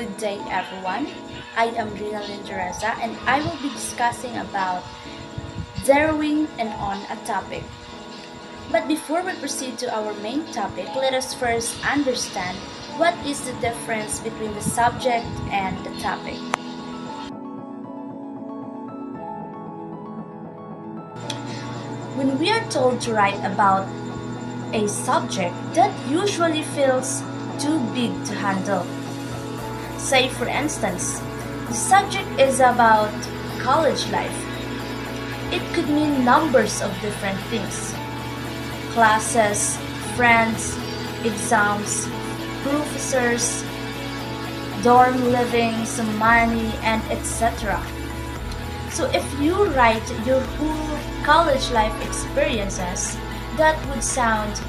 Good day everyone. I am Renalyn Dureza and I will be discussing about zeroing in on a topic. But before we proceed to our main topic, let us first understand what is the difference between the subject and the topic. When we are told to write about a subject that usually feels too big to handle. Say for instance, the subject is about college life. It could mean numbers of different things. Classes, friends, exams, professors, dorm living, some money, and etc. So if you write your whole college life experiences, that would sound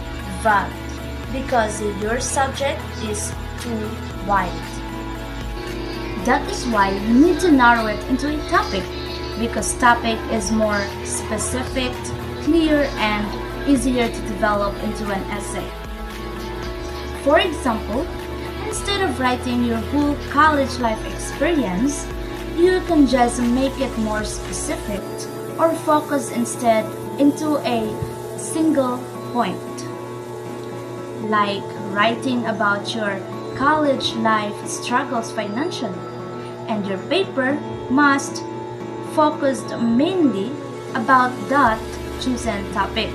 vague because your subject is too wide. That is why you need to narrow it into a topic, because topic is more specific, clear, and easier to develop into an essay. For example, instead of writing your whole college life experience, you can just make it more specific or focus instead into a single point. Like writing about your college life struggles financially, and your paper must focus mainly about that chosen topic.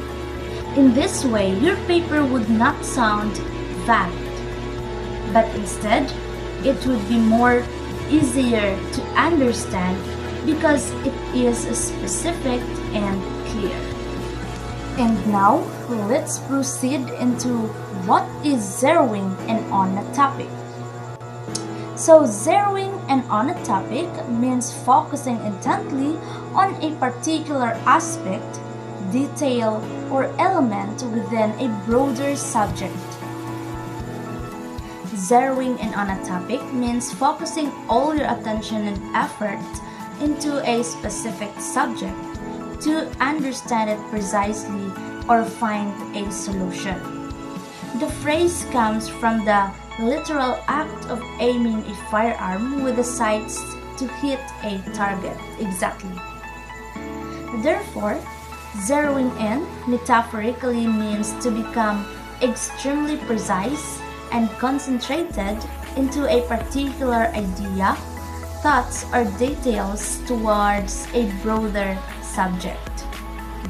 In this way, your paper would not sound vague, but instead it would be more easier to understand because it is specific and clear. And now, let's proceed into what is zeroing in on a topic. So, zeroing in on a topic means focusing intently on a particular aspect, detail, or element within a broader subject. Zeroing in on a topic means focusing all your attention and effort into a specific subject to understand it precisely or find a solution. The phrase comes from the literal act of aiming a firearm with the sights to hit a target exactly. Therefore, zeroing in metaphorically means to become extremely precise and concentrated into a particular idea, thoughts, or details towards a broader subject.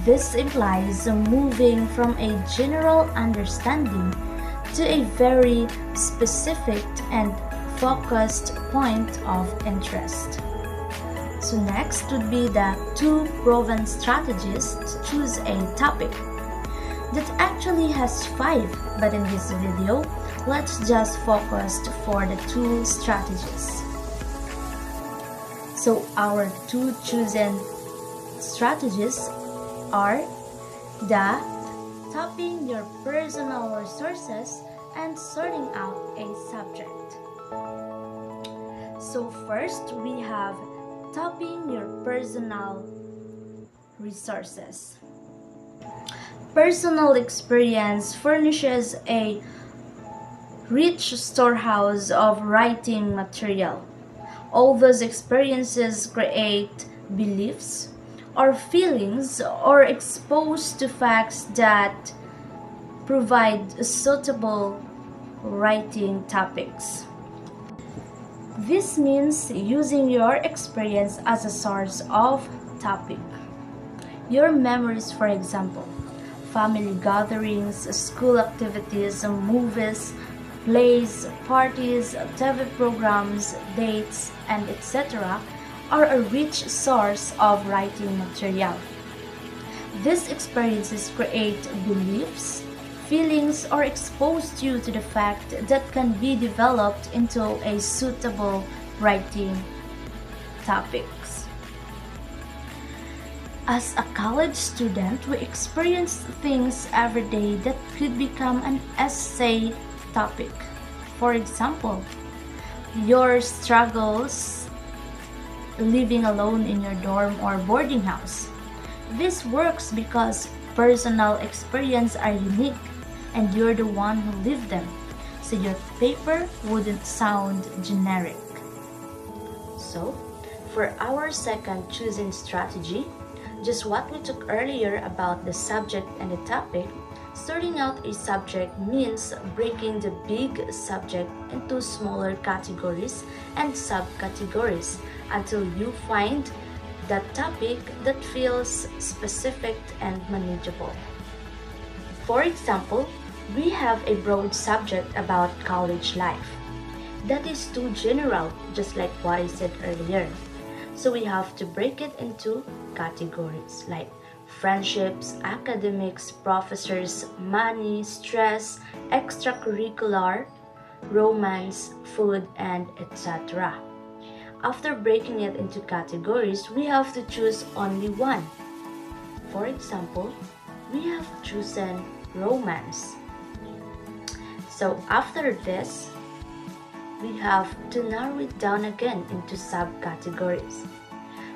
This implies moving from a general understanding to a very specific and focused point of interest. So next would be the 2 proven strategies to choose a topic. That actually has 5, but in this video, let's just focus for the 2 strategies. So our 2 chosen strategies are the topping your personal resources and sorting out a subject. So first we have topping your personal resources. Personal experience furnishes a rich storehouse of writing material. All those experiences create beliefs or feelings or expose to facts that provide suitable writing topics. This means using your experience as a source of topic. Your memories, for example, family gatherings, school activities, movies, plays, parties, TV programs, dates, and etc. are a rich source of writing material. These experiences create beliefs, feelings, or expose you to the fact that can be developed into a suitable writing topics. As a college student, we experience things every day that could become an essay topic. For example, your struggles living alone in your dorm or boarding house. This works because personal experiences are unique and you're the one who lived them. so your paper wouldn't sound generic. So, for our second choosing strategy, just what we took earlier about the subject and the topic, sorting out a subject means breaking the big subject into smaller categories and subcategories until you find that topic that feels specific and manageable. For example, we have a broad subject about college life. That is too general, just like what I said earlier. So we have to break it into categories like friendships, academics, professors, money, stress, extracurricular, romance, food, and etc. After breaking it into categories, we have to choose only one. For example, we have chosen romance. So after this, we have to narrow it down again into subcategories.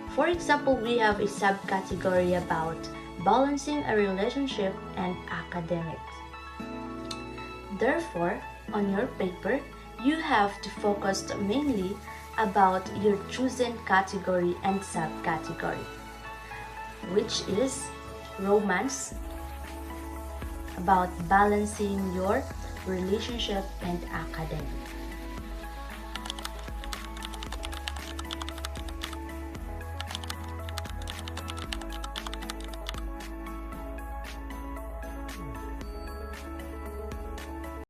For example, we have a subcategory about balancing a relationship and academics. Therefore, on your paper, you have to focus mainly about your chosen category and subcategory, which is romance, about balancing your relationship and academic.